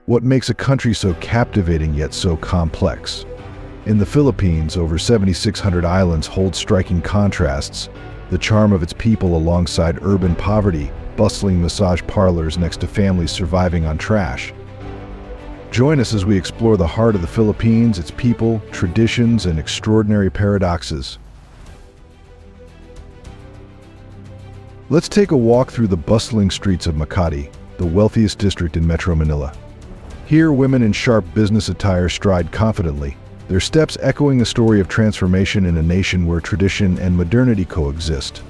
What makes a country so captivating yet so complex? In the Philippines, over 7,600 islands hold striking contrasts, the charm of its people alongside urban poverty, bustling massage parlors next to families surviving on trash. Join us as we explore the heart of the Philippines, its people, traditions, and extraordinary paradoxes. Let's take a walk through the bustling streets of Makati, the wealthiest district in Metro Manila. Here, women in sharp business attire stride confidently, their steps echoing a story of transformation in a nation where tradition and modernity coexist.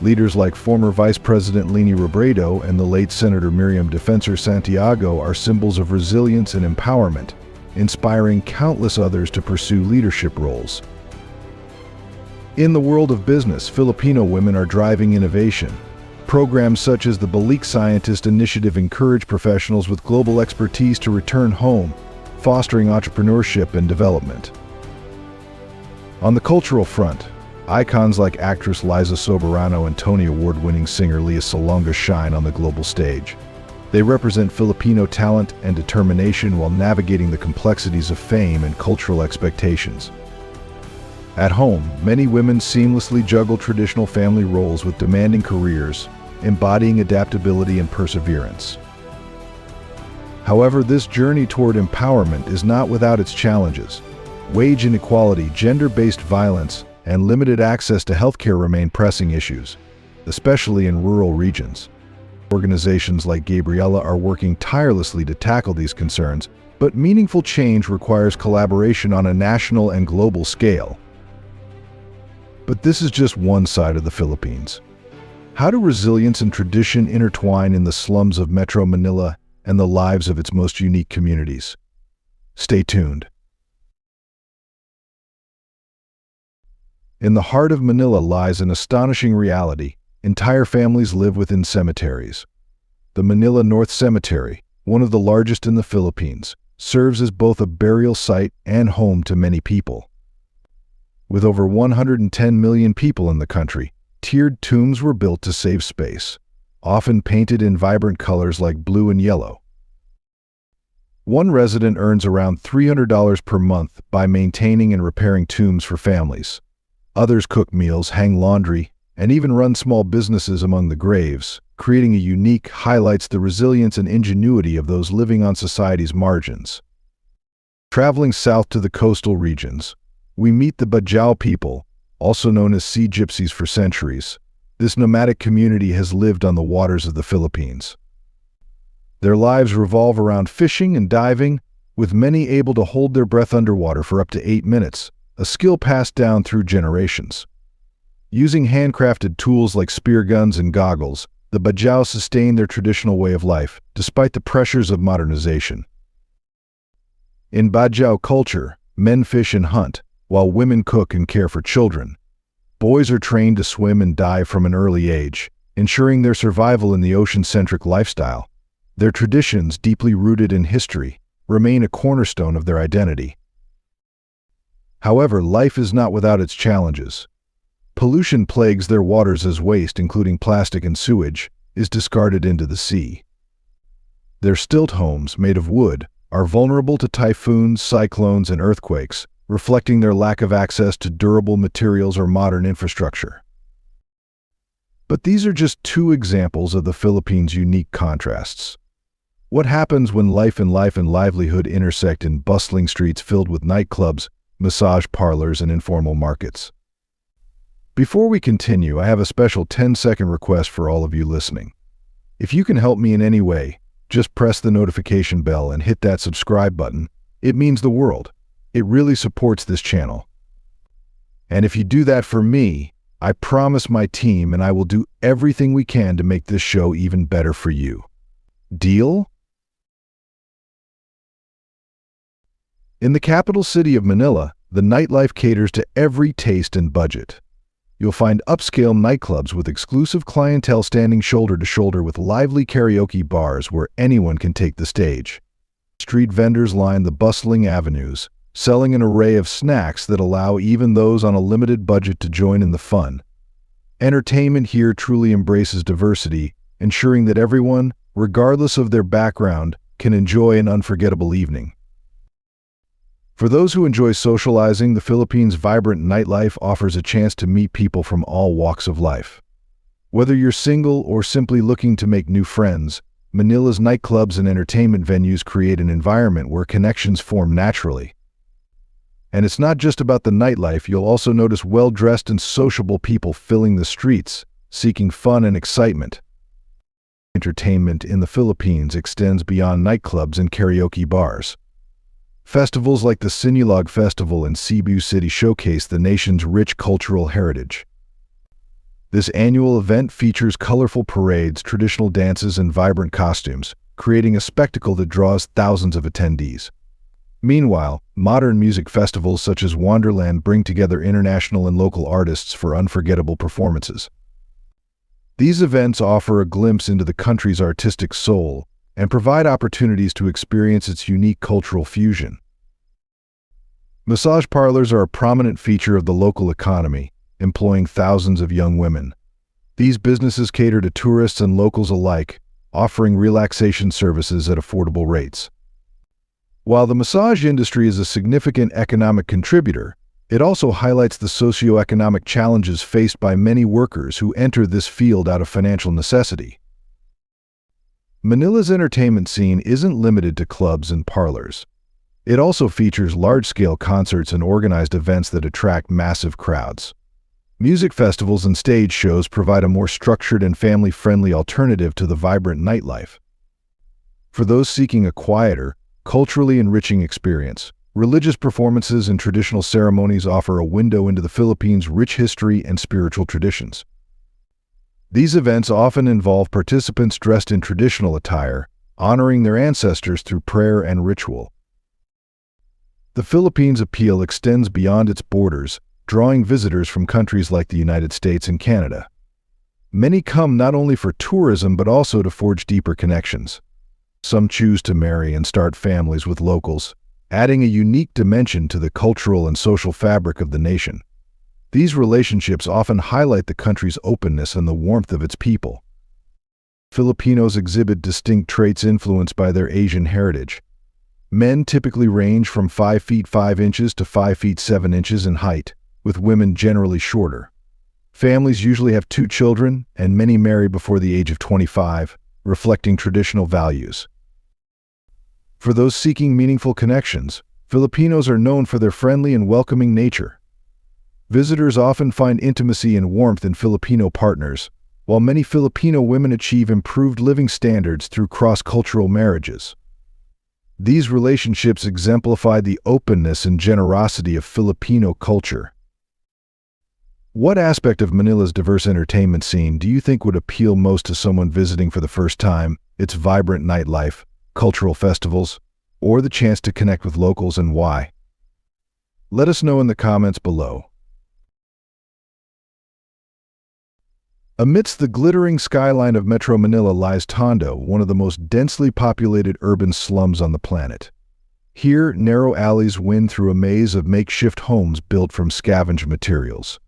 Leaders like former Vice President Leni Robredo and the late Senator Miriam Defensor Santiago are symbols of resilience and empowerment, inspiring countless others to pursue leadership roles. In the world of business, Filipino women are driving innovation. Programs such as the Balik Scientist Initiative encourage professionals with global expertise to return home, fostering entrepreneurship and development. On the cultural front, icons like actress Liza Soberano and Tony Award-winning singer Lea Salonga shine on the global stage. They represent Filipino talent and determination while navigating the complexities of fame and cultural expectations. At home, many women seamlessly juggle traditional family roles with demanding careers, embodying adaptability and perseverance. However, this journey toward empowerment is not without its challenges. Wage inequality, gender-based violence, and limited access to healthcare remain pressing issues, especially in rural regions. Organizations like Gabriela are working tirelessly to tackle these concerns, but meaningful change requires collaboration on a national and global scale. But this is just one side of the Philippines. How do resilience and tradition intertwine in the slums of Metro Manila and the lives of its most unique communities? Stay tuned. In the heart of Manila lies an astonishing reality. Entire families live within cemeteries. The Manila North Cemetery, one of the largest in the Philippines, serves as both a burial site and home to many people. With over 110 million people in the country, tiered tombs were built to save space, often painted in vibrant colors like blue and yellow. One resident earns around $300 per month by maintaining and repairing tombs for families. Others cook meals, hang laundry, and even run small businesses among the graves, creating a unique highlights the resilience and ingenuity of those living on society's margins. Traveling south to the coastal regions, we meet the Badjao people, also known as sea gypsies for centuries. This nomadic community has lived on the waters of the Philippines. Their lives revolve around fishing and diving, with many able to hold their breath underwater for up to 8 minutes, a skill passed down through generations. Using handcrafted tools like spear guns and goggles, the Badjao sustain their traditional way of life, despite the pressures of modernization. In Badjao culture, men fish and hunt, while women cook and care for children. Boys are trained to swim and dive from an early age, ensuring their survival in the ocean-centric lifestyle. Their traditions, deeply rooted in history, remain a cornerstone of their identity. However, life is not without its challenges. Pollution plagues their waters as waste, including plastic and sewage, is discarded into the sea. Their stilt homes, made of wood, are vulnerable to typhoons, cyclones, and earthquakes, reflecting their lack of access to durable materials or modern infrastructure. But these are just two examples of the Philippines' unique contrasts. What happens when life and livelihood intersect in bustling streets filled with nightclubs, massage parlors, and informal markets? Before we continue, I have a special 10-second request for all of you listening. If you can help me in any way, just press the notification bell and hit that subscribe button. It means the world. It really supports this channel. And if you do that for me, I promise my team and I will do everything we can to make this show even better for you. Deal? In the capital city of Manila, the nightlife caters to every taste and budget. You'll find upscale nightclubs with exclusive clientele standing shoulder to shoulder with lively karaoke bars where anyone can take the stage. Street vendors line the bustling avenues, selling an array of snacks that allow even those on a limited budget to join in the fun. Entertainment here truly embraces diversity, ensuring that everyone, regardless of their background, can enjoy an unforgettable evening. For those who enjoy socializing, the Philippines' vibrant nightlife offers a chance to meet people from all walks of life. Whether you're single or simply looking to make new friends, Manila's nightclubs and entertainment venues create an environment where connections form naturally. And it's not just about the nightlife, you'll also notice well-dressed and sociable people filling the streets, seeking fun and excitement. Entertainment in the Philippines extends beyond nightclubs and karaoke bars. Festivals like the Sinulog Festival in Cebu City showcase the nation's rich cultural heritage. This annual event features colorful parades, traditional dances, and vibrant costumes, creating a spectacle that draws thousands of attendees. Meanwhile, modern music festivals such as Wonderland bring together international and local artists for unforgettable performances. These events offer a glimpse into the country's artistic soul and provide opportunities to experience its unique cultural fusion. Massage parlors are a prominent feature of the local economy, employing thousands of young women. These businesses cater to tourists and locals alike, offering relaxation services at affordable rates. While the massage industry is a significant economic contributor, it also highlights the socioeconomic challenges faced by many workers who enter this field out of financial necessity. Manila's entertainment scene isn't limited to clubs and parlors. It also features large-scale concerts and organized events that attract massive crowds. Music festivals and stage shows provide a more structured and family-friendly alternative to the vibrant nightlife. For those seeking a quieter, culturally enriching experience, religious performances and traditional ceremonies offer a window into the Philippines' rich history and spiritual traditions. These events often involve participants dressed in traditional attire, honoring their ancestors through prayer and ritual. The Philippines' appeal extends beyond its borders, drawing visitors from countries like the United States and Canada. Many come not only for tourism but also to forge deeper connections. Some choose to marry and start families with locals, adding a unique dimension to the cultural and social fabric of the nation. These relationships often highlight the country's openness and the warmth of its people. Filipinos exhibit distinct traits influenced by their Asian heritage. Men typically range from 5 feet 5 inches to 5 feet 7 inches in height, with women generally shorter. Families usually have 2 children, and many marry before the age of 25, reflecting traditional values. For those seeking meaningful connections, Filipinos are known for their friendly and welcoming nature. Visitors often find intimacy and warmth in Filipino partners, while many Filipino women achieve improved living standards through cross-cultural marriages. These relationships exemplify the openness and generosity of Filipino culture. What aspect of Manila's diverse entertainment scene do you think would appeal most to someone visiting for the first time? Its vibrant nightlife, cultural festivals, or the chance to connect with locals, and why? Let us know in the comments below. Amidst the glittering skyline of Metro Manila lies Tondo, one of the most densely populated urban slums on the planet. Here, narrow alleys wind through a maze of makeshift homes built from scavenged materials.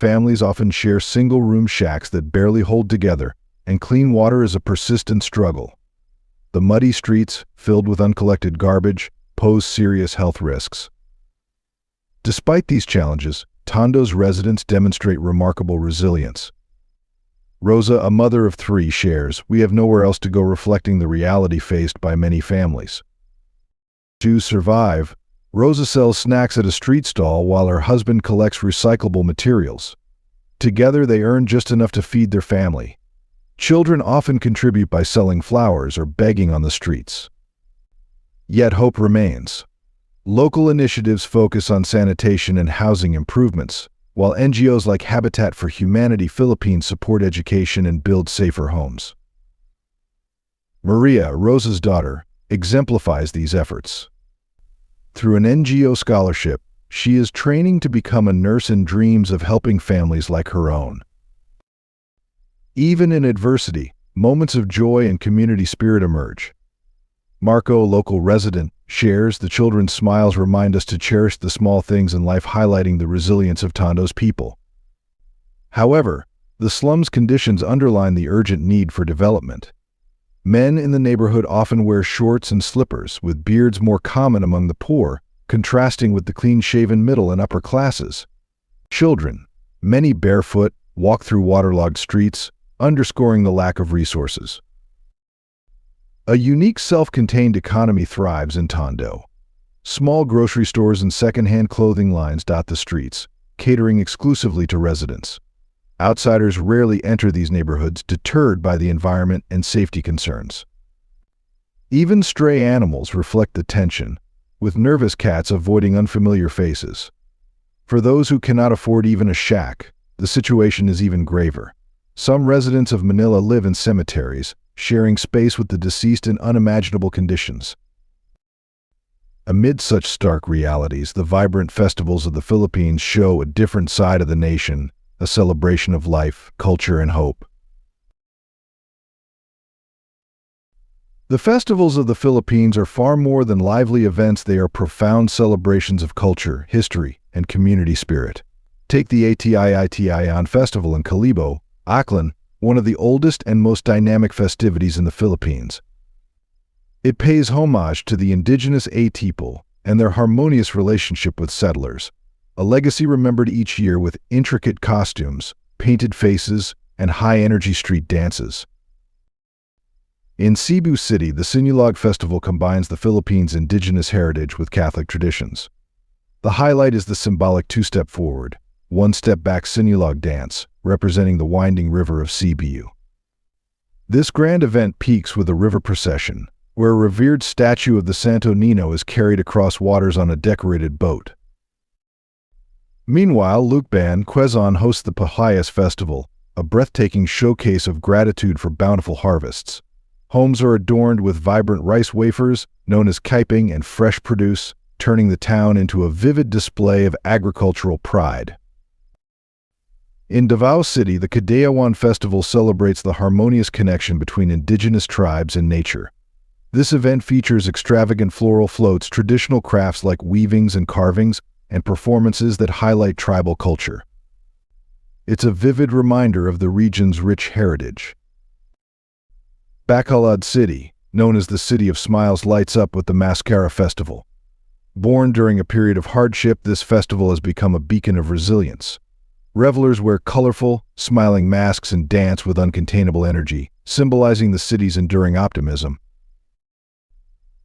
Families often share single-room shacks that barely hold together, and clean water is a persistent struggle. The muddy streets, filled with uncollected garbage, pose serious health risks. Despite these challenges, Tondo's residents demonstrate remarkable resilience. Rosa, a mother of 3, shares, "We have nowhere else to go," reflecting the reality faced by many families. To survive, Rosa sells snacks at a street stall while her husband collects recyclable materials. Together they earn just enough to feed their family. Children often contribute by selling flowers or begging on the streets. Yet hope remains. Local initiatives focus on sanitation and housing improvements, while NGOs like Habitat for Humanity Philippines support education and build safer homes. Maria, Rosa's daughter, exemplifies these efforts. Through an NGO scholarship, she is training to become a nurse and dreams of helping families like her own. Even in adversity, moments of joy and community spirit emerge. Marco, a local resident, shares, "The children's smiles remind us to cherish the small things in life," highlighting the resilience of Tondo's people. However, the slum's conditions underline the urgent need for development. Men in the neighborhood often wear shorts and slippers, with beards more common among the poor, contrasting with the clean-shaven middle and upper classes. Children, many barefoot, walk through waterlogged streets, underscoring the lack of resources. A unique self-contained economy thrives in Tondo. Small grocery stores and second-hand clothing lines dot the streets, catering exclusively to residents. Outsiders rarely enter these neighborhoods, deterred by the environment and safety concerns. Even stray animals reflect the tension, with nervous cats avoiding unfamiliar faces. For those who cannot afford even a shack, the situation is even graver. Some residents of Manila live in cemeteries, sharing space with the deceased in unimaginable conditions. Amid such stark realities, the vibrant festivals of the Philippines show a different side of the nation, a celebration of life, culture, and hope. The festivals of the Philippines are far more than lively events. They are profound celebrations of culture, history, and community spirit. Take the Atiayan Festival in Calibo, Aklan, one of the oldest and most dynamic festivities in the Philippines. It pays homage to the indigenous people and their harmonious relationship with settlers, a legacy remembered each year with intricate costumes, painted faces, and high-energy street dances. In Cebu City, the Sinulog Festival combines the Philippines' indigenous heritage with Catholic traditions. The highlight is the symbolic two-step forward, one-step back Sinulog dance, representing the winding river of Cebu. This grand event peaks with a river procession, where a revered statue of the Santo Niño is carried across waters on a decorated boat. Meanwhile, Lucban, Quezon hosts the Pahayas Festival, a breathtaking showcase of gratitude for bountiful harvests. Homes are adorned with vibrant rice wafers, known as kaiping, and fresh produce, turning the town into a vivid display of agricultural pride. In Davao City, the Cadayawan Festival celebrates the harmonious connection between indigenous tribes and nature. This event features extravagant floral floats, traditional crafts like weavings and carvings, and performances that highlight tribal culture. It's a vivid reminder of the region's rich heritage. Bacolod City, known as the City of Smiles, lights up with the Mascara Festival. Born during a period of hardship, this festival has become a beacon of resilience. Revelers wear colorful, smiling masks and dance with uncontainable energy, symbolizing the city's enduring optimism.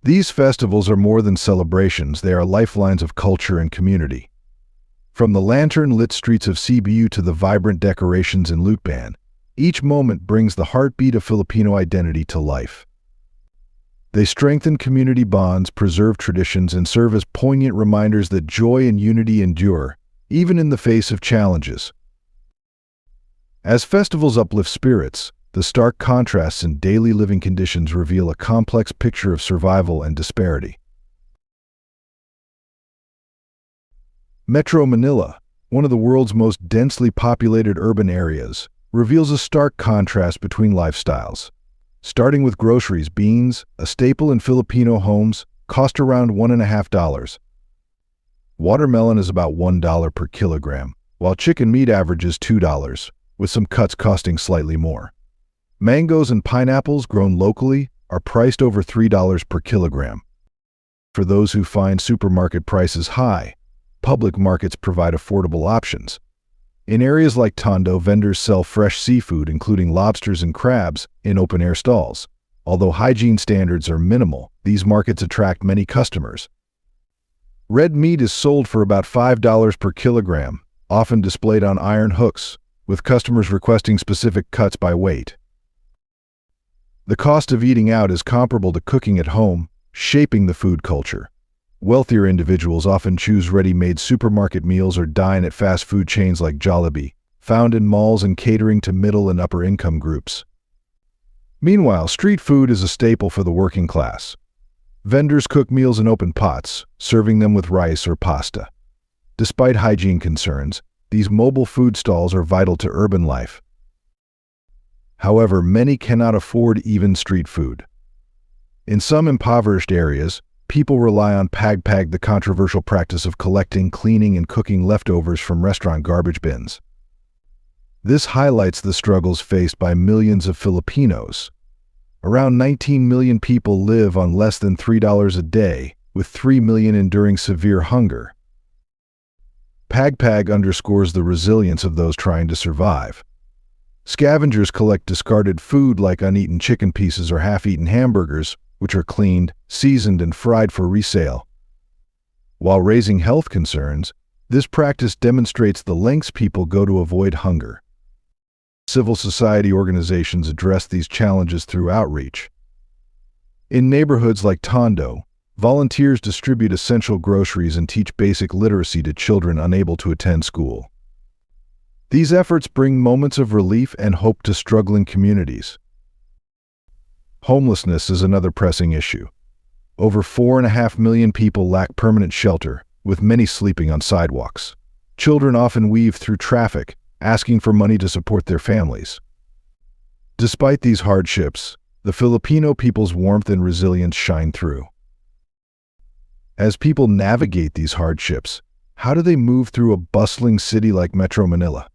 These festivals are more than celebrations, they are lifelines of culture and community. From the lantern-lit streets of Cebu to the vibrant decorations in Lucban, each moment brings the heartbeat of Filipino identity to life. They strengthen community bonds, preserve traditions, and serve as poignant reminders that joy and unity endure, even in the face of challenges. As festivals uplift spirits, the stark contrasts in daily living conditions reveal a complex picture of survival and disparity. Metro Manila, one of the world's most densely populated urban areas, reveals a stark contrast between lifestyles. Starting with groceries, beans, a staple in Filipino homes, cost around $1.50. Watermelon is about $1 per kilogram, while chicken meat averages $2, with some cuts costing slightly more. Mangoes and pineapples grown locally are priced over $3 per kilogram. For those who find supermarket prices high, public markets provide affordable options. In areas like Tondo, vendors sell fresh seafood, including lobsters and crabs, in open-air stalls. Although hygiene standards are minimal, these markets attract many customers. Red meat is sold for about $5 per kilogram, often displayed on iron hooks, with customers requesting specific cuts by weight. The cost of eating out is comparable to cooking at home, shaping the food culture. Wealthier individuals often choose ready-made supermarket meals or dine at fast food chains like Jollibee, found in malls and catering to middle and upper income groups. Meanwhile, street food is a staple for the working class. Vendors cook meals in open pots, serving them with rice or pasta. Despite hygiene concerns, these mobile food stalls are vital to urban life. However, many cannot afford even street food. In some impoverished areas, people rely on pagpag, the controversial practice of collecting, cleaning, and cooking leftovers from restaurant garbage bins. This highlights the struggles faced by millions of Filipinos. Around 19 million people live on less than $3 a day, with 3 million enduring severe hunger. Pagpag underscores the resilience of those trying to survive. Scavengers collect discarded food like uneaten chicken pieces or half-eaten hamburgers, which are cleaned, seasoned, and fried for resale. While raising health concerns, this practice demonstrates the lengths people go to avoid hunger. Civil society organizations address these challenges through outreach. In neighborhoods like Tondo, volunteers distribute essential groceries and teach basic literacy to children unable to attend school. These efforts bring moments of relief and hope to struggling communities. Homelessness is another pressing issue. Over 4.5 million people lack permanent shelter, with many sleeping on sidewalks. Children often weave through traffic, asking for money to support their families. Despite these hardships, the Filipino people's warmth and resilience shine through. As people navigate these hardships, how do they move through a bustling city like Metro Manila?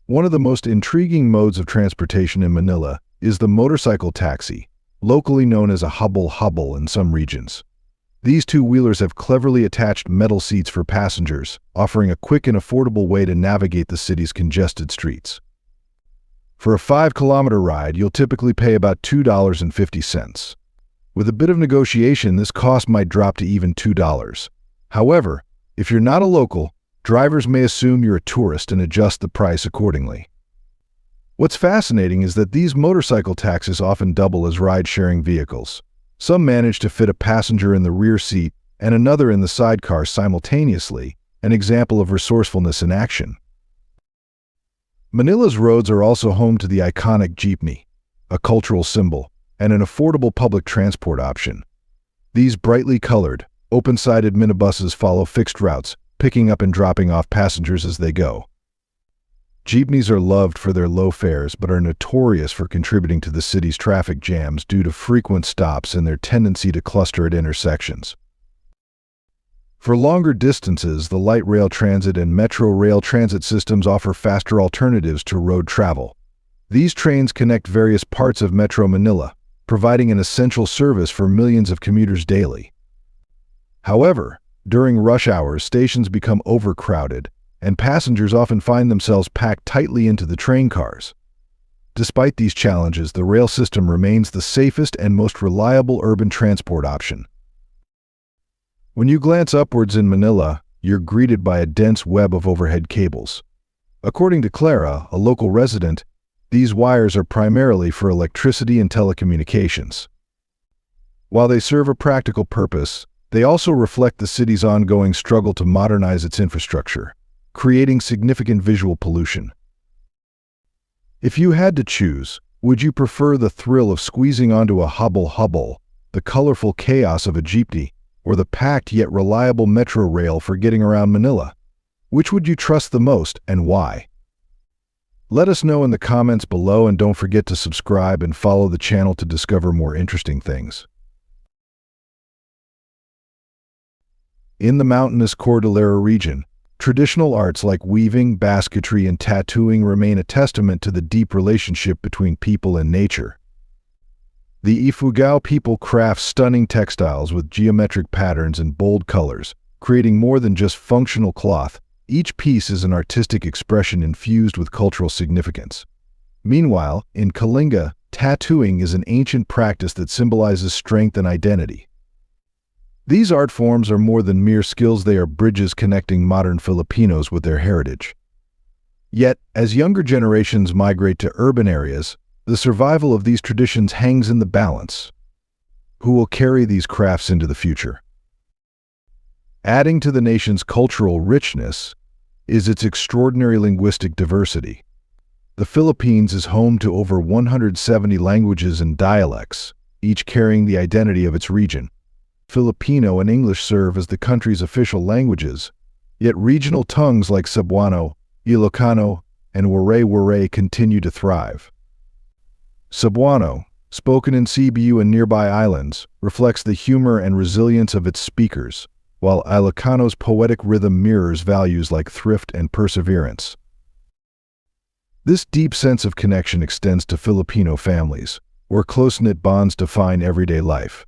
One of the most intriguing modes of transportation in Manila is the motorcycle taxi, locally known as a hubble in some regions. These two-wheelers have cleverly attached metal seats for passengers, offering a quick and affordable way to navigate the city's congested streets. For a 5-kilometer ride, you'll typically pay about $2.50. With a bit of negotiation, this cost might drop to even $2. However, if you're not a local, drivers may assume you're a tourist and adjust the price accordingly. What's fascinating is that these motorcycle taxis often double as ride-sharing vehicles. Some manage to fit a passenger in the rear seat and another in the sidecar simultaneously, an example of resourcefulness in action. Manila's roads are also home to the iconic jeepney, a cultural symbol, and an affordable public transport option. These brightly colored, open-sided minibuses follow fixed routes, picking up and dropping off passengers as they go. Jeepneys are loved for their low fares but are notorious for contributing to the city's traffic jams due to frequent stops and their tendency to cluster at intersections. For longer distances, the light rail transit and metro rail transit systems offer faster alternatives to road travel. These trains connect various parts of Metro Manila, providing an essential service for millions of commuters daily. However, during rush hours, stations become overcrowded, and passengers often find themselves packed tightly into the train cars. Despite these challenges, the rail system remains the safest and most reliable urban transport option. When you glance upwards in Manila, you're greeted by a dense web of overhead cables. According to Clara, a local resident, these wires are primarily for electricity and telecommunications. While they serve a practical purpose, they also reflect the city's ongoing struggle to modernize its infrastructure, creating significant visual pollution. If you had to choose, would you prefer the thrill of squeezing onto a hubble, the colorful chaos of a jeepney, or the packed yet reliable metro rail for getting around Manila? Which would you trust the most and why? Let us know in the comments below, and don't forget to subscribe and follow the channel to discover more interesting things. In the mountainous Cordillera region, traditional arts like weaving, basketry, and tattooing remain a testament to the deep relationship between people and nature. The Ifugao people craft stunning textiles with geometric patterns and bold colors, creating more than just functional cloth. Each piece is an artistic expression infused with cultural significance. Meanwhile, in Kalinga, tattooing is an ancient practice that symbolizes strength and identity. These art forms are more than mere skills, they are bridges connecting modern Filipinos with their heritage. Yet, as younger generations migrate to urban areas, the survival of these traditions hangs in the balance. Who will carry these crafts into the future? Adding to the nation's cultural richness is its extraordinary linguistic diversity. The Philippines is home to over 170 languages and dialects, each carrying the identity of its region. Filipino and English serve as the country's official languages, yet regional tongues like Cebuano, Ilocano, and Waray continue to thrive. Cebuano, spoken in Cebu and nearby islands, reflects the humor and resilience of its speakers, while Ilocano's poetic rhythm mirrors values like thrift and perseverance. This deep sense of connection extends to Filipino families, where close-knit bonds define everyday life.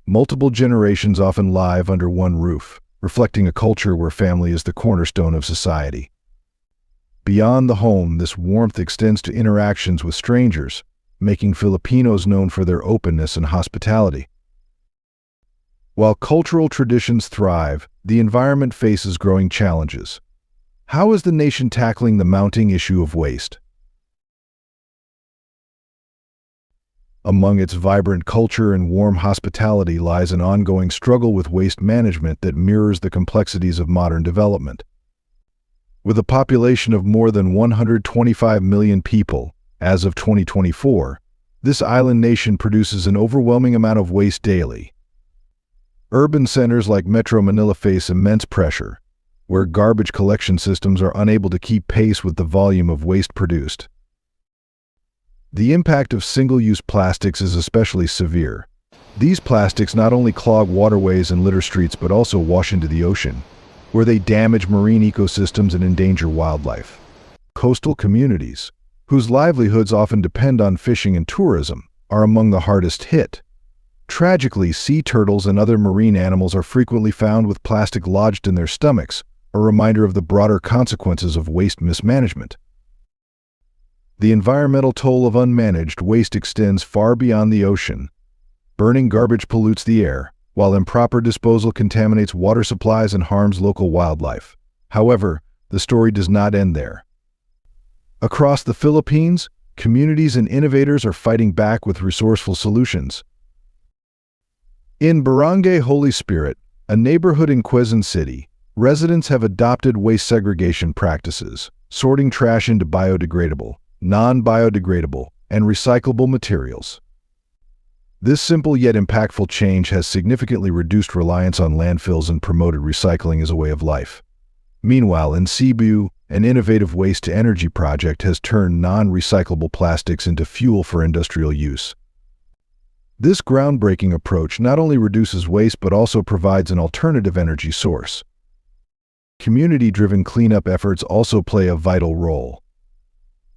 Multiple generations often live under one roof, reflecting a culture where family is the cornerstone of society. Beyond the home, this warmth extends to interactions with strangers, making Filipinos known for their openness and hospitality. While cultural traditions thrive, the environment faces growing challenges. How is the nation tackling the mounting issue of waste? Among its vibrant culture and warm hospitality lies an ongoing struggle with waste management that mirrors the complexities of modern development. With a population of more than 125 million people, as of 2024, this island nation produces an overwhelming amount of waste daily. Urban centers like Metro Manila face immense pressure, where garbage collection systems are unable to keep pace with the volume of waste produced. The impact of single-use plastics is especially severe. These plastics not only clog waterways and litter streets but also wash into the ocean, where they damage marine ecosystems and endanger wildlife. Coastal communities, whose livelihoods often depend on fishing and tourism, are among the hardest hit. Tragically, sea turtles and other marine animals are frequently found with plastic lodged in their stomachs, a reminder of the broader consequences of waste mismanagement. The environmental toll of unmanaged waste extends far beyond the ocean. Burning garbage pollutes the air, while improper disposal contaminates water supplies and harms local wildlife. However, the story does not end there. Across the Philippines, communities and innovators are fighting back with resourceful solutions. In Barangay Holy Spirit, a neighborhood in Quezon City, residents have adopted waste segregation practices, sorting trash into biodegradable, non-biodegradable, and recyclable materials. This simple yet impactful change has significantly reduced reliance on landfills and promoted recycling as a way of life. Meanwhile, in Cebu, an innovative waste-to-energy project has turned non-recyclable plastics into fuel for industrial use. This groundbreaking approach not only reduces waste but also provides an alternative energy source. Community-driven cleanup efforts also play a vital role.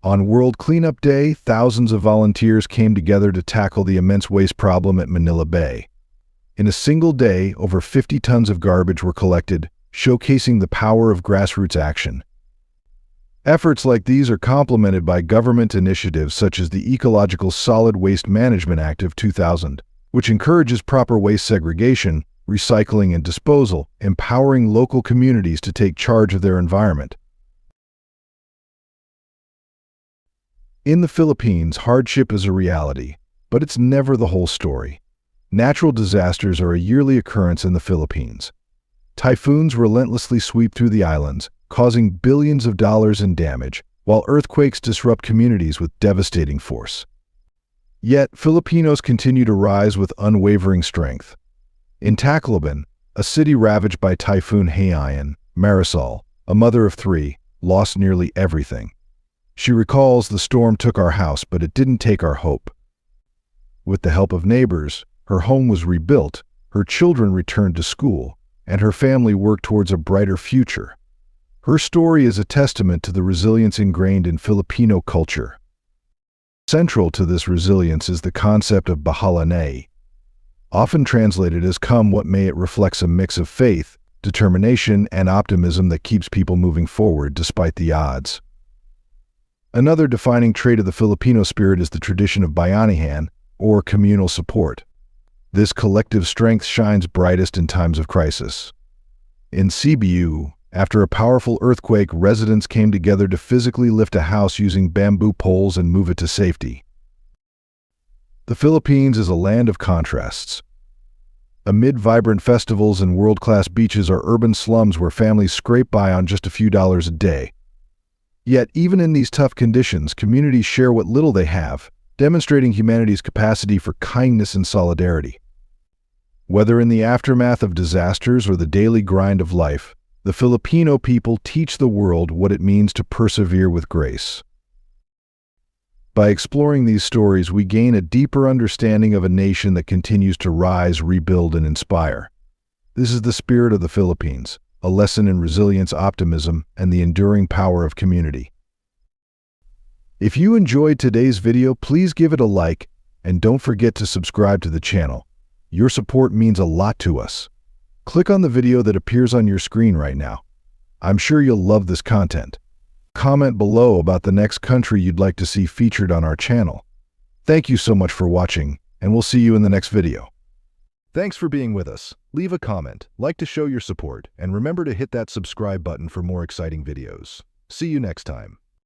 On World Cleanup Day, thousands of volunteers came together to tackle the immense waste problem at Manila Bay. In a single day, over 50 tons of garbage were collected, showcasing the power of grassroots action. Efforts like these are complemented by government initiatives such as the Ecological Solid Waste Management Act of 2000, which encourages proper waste segregation, recycling, and disposal, empowering local communities to take charge of their environment. In the Philippines, hardship is a reality, but it's never the whole story. Natural disasters are a yearly occurrence in the Philippines. Typhoons relentlessly sweep through the islands, causing billions of dollars in damage, while earthquakes disrupt communities with devastating force. Yet, Filipinos continue to rise with unwavering strength. In Tacloban, a city ravaged by Typhoon Haiyan, Marisol, a mother of 3, lost nearly everything. She recalls, "The storm took our house, but it didn't take our hope." With the help of neighbors, her home was rebuilt, her children returned to school, and her family worked towards a brighter future. Her story is a testament to the resilience ingrained in Filipino culture. Central to this resilience is the concept of bahala na. Often translated as "come what may," it reflects a mix of faith, determination, and optimism that keeps people moving forward despite the odds. Another defining trait of the Filipino spirit is the tradition of bayanihan, or communal support. This collective strength shines brightest in times of crisis. In Cebu, after a powerful earthquake, residents came together to physically lift a house using bamboo poles and move it to safety. The Philippines is a land of contrasts. Amid vibrant festivals and world-class beaches are urban slums where families scrape by on just a few dollars a day. Yet, even in these tough conditions, communities share what little they have, demonstrating humanity's capacity for kindness and solidarity. Whether in the aftermath of disasters or the daily grind of life, the Filipino people teach the world what it means to persevere with grace. By exploring these stories, we gain a deeper understanding of a nation that continues to rise, rebuild, and inspire. This is the spirit of the Philippines, a lesson in resilience, optimism, and the enduring power of community. If you enjoyed today's video, please give it a like and don't forget to subscribe to the channel. Your support means a lot to us. Click on the video that appears on your screen right now. I'm sure you'll love this content. Comment below about the next country you'd like to see featured on our channel. Thank you so much for watching, and we'll see you in the next video. Thanks for being with us. Leave a comment, like to show your support, and remember to hit that subscribe button for more exciting videos. See you next time.